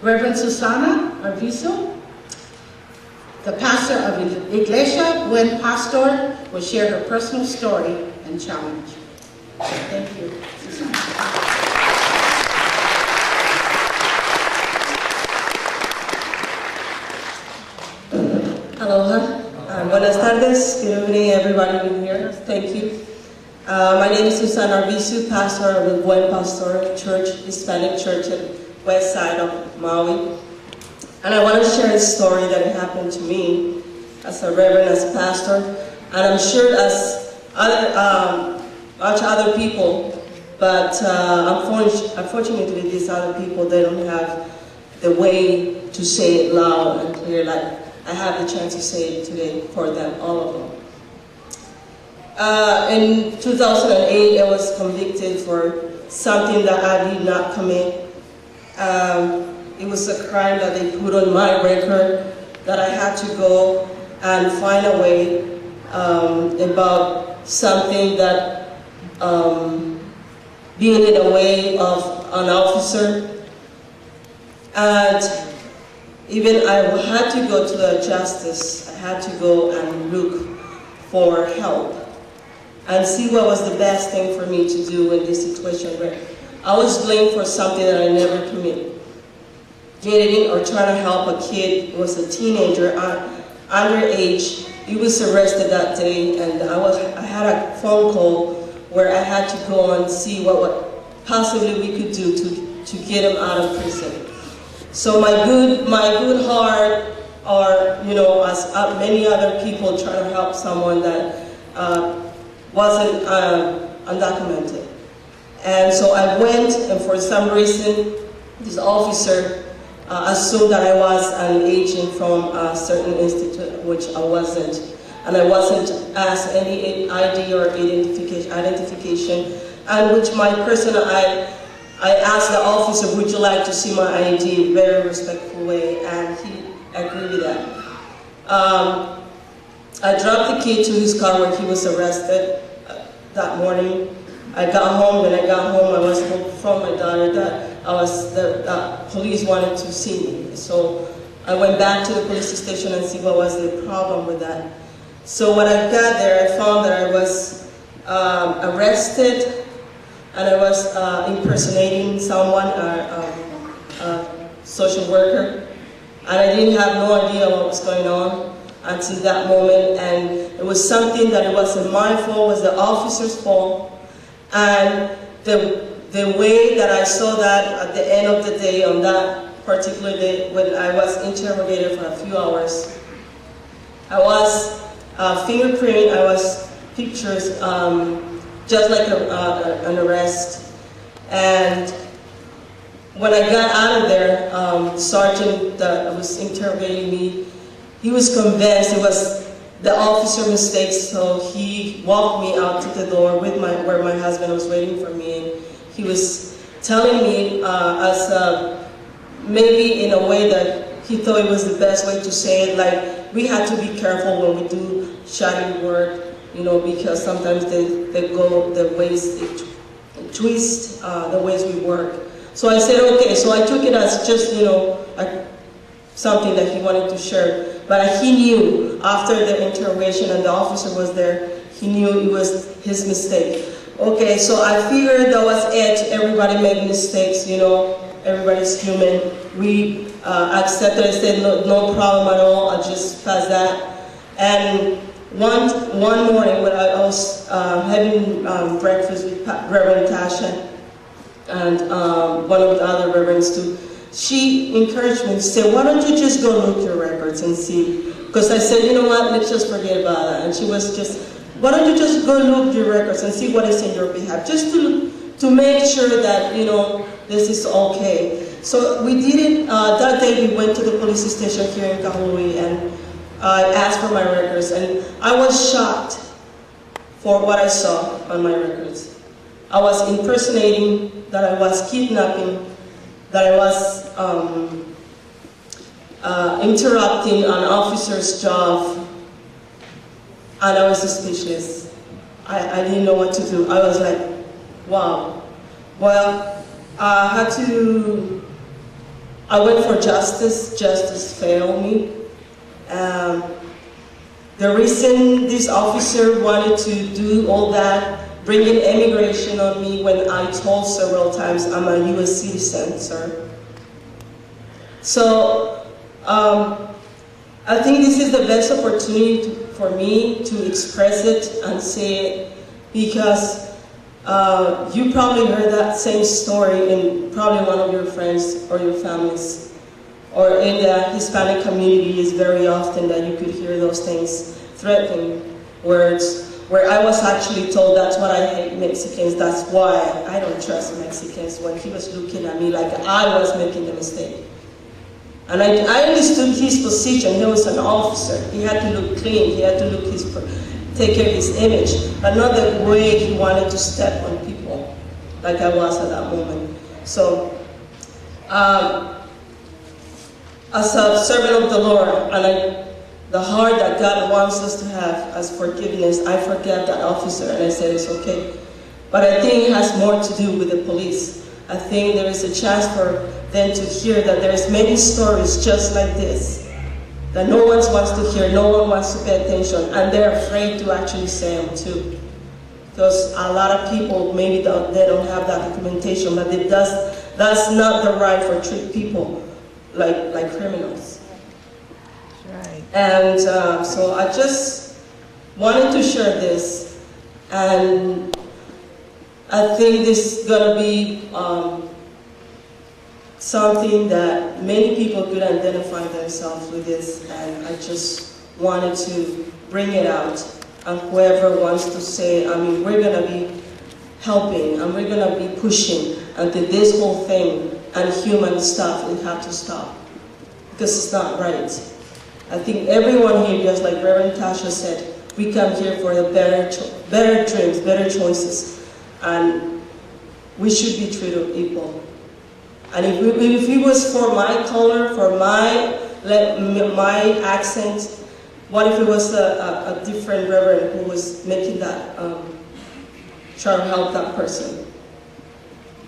Reverend Susanna-Arvizu, the pastor of Iglesia Buen Pastor, will share her personal story and challenge. Thank you, Susanna. Aloha. Buenas tardes. Good evening, everybody in here. Thank you. My name is Susanna-Arvizu, pastor of the Buen Pastor Church, Hispanic Church at west side of Maui. And I want to share a story that happened to me as a reverend, as a pastor, and I'm sure as other people, but unfortunately these other people, they don't have the way to say it loud and clear like I have the chance to say it today for them, all of them. In 2008, I was convicted for something that I did not commit. It was a crime that they put on my record that I had to go and find a way about something that being in a way of an officer. And even I had to go to the justice. I had to go and look for help and see what was the best thing for me to do in this situation where I was blamed for something that I never committed. Getting or trying to help a kid who was a teenager, underage. He was arrested that day, and I had a phone call where I had to go and see what possibly we could do to get him out of prison. So my good heart, or as many other people trying to help someone that wasn't undocumented. And so I went, and for some reason, this officer assumed that I was an agent from a certain institute, which I wasn't. And I wasn't asked any ID or identification, and which my personal, I asked the officer, would you like to see my ID, very respectful way, and he agreed with that. I dropped the kid to his car where he was arrested that morning. I got home. When I got home, I was told from my daughter that the police wanted to see me. So I went back to the police station and see what was the problem with that. So when I got there, I found that I was arrested, and I was impersonating someone, a social worker, and I didn't have no idea what was going on until that moment. And it was something that it wasn't my fault, it was the officer's fault. And the way that I saw that at the end of the day, on that particular day, when I was interrogated for a few hours, I was fingerprint, I was pictures, just like an arrest. And when I got out of there, sergeant that was interrogating me, he was convinced it was the officer mistake, so he walked me out to the door with where my husband was waiting for me, and he was telling me maybe in a way that he thought it was the best way to say it, like we had to be careful when we do shoddy work, because sometimes they go the ways, they twist the ways we work. So I said, okay, so I took it as just, like something that he wanted to share. But he knew after the interrogation and the officer was there, he knew it was his mistake. Okay, so I figured that was it. Everybody make mistakes, everybody's human. We accepted it, said no problem at all, I just passed that. And one morning when I was having breakfast with Reverend Tasha and one of the other reverends too, she encouraged me to say, why don't you just go look your records and see? Because I said, you know what, let's just forget about that. And she was just, why don't you just go look your records and see what is in your behalf, just to make sure that, this is okay. So we did it, that day we went to the police station here in Kahului, and I asked for my records, and I was shocked for what I saw on my records. I was impersonating, that I was kidnapping, that I was interrupting an officer's job, and I was speechless. I didn't know what to do. I was like, wow. Well, I had to I went for justice. Justice failed me. The reason this officer wanted to do all that, bringing immigration on me when I told several times I'm a U.S. citizen, sir. So I think this is the best opportunity for me to express it and say it, because you probably heard that same story in probably one of your friends or your families, or in the Hispanic community is very often that you could hear those things, threatening words, where I was actually told that's what I hate Mexicans, that's why I don't trust Mexicans, when he was looking at me like I was making the mistake. And I understood his position. He was an officer. He had to look clean. He had to look take care of his image, but not the way he wanted to step on people, like I was at that moment. So, as a servant of the Lord, and the heart that God wants us to have as forgiveness, I forgave that officer, and I said it's okay. But I think it has more to do with the police. I think there is a chance for them to hear that there's many stories just like this, that no one wants to hear, no one wants to pay attention, and they're afraid to actually say them too. Because a lot of people, maybe they don't have that documentation, but that's not the right for treat people like criminals. That's right. And so I just wanted to share this, and I think this is going to be something that many people could identify themselves with this, and I just wanted to bring it out. And whoever wants to say, I mean, we're going to be helping, and we're going to be pushing until this whole thing and human stuff will have to stop, because it's not right. I think everyone here, just like Reverend Tasha said, we come here for the better dreams, better choices, and we should be treated equal. And if it was for my color, for my accent, what if it was a different reverend who was making that, trying to help that person?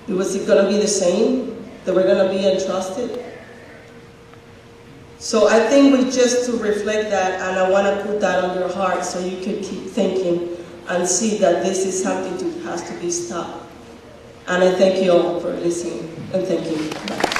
Was it going to be the same? That we're going to be entrusted? So I think we just to reflect that, and I want to put that on your heart so you can keep thinking and see that this is something that has to be stopped. And I thank you all for listening, and thank you. Bye.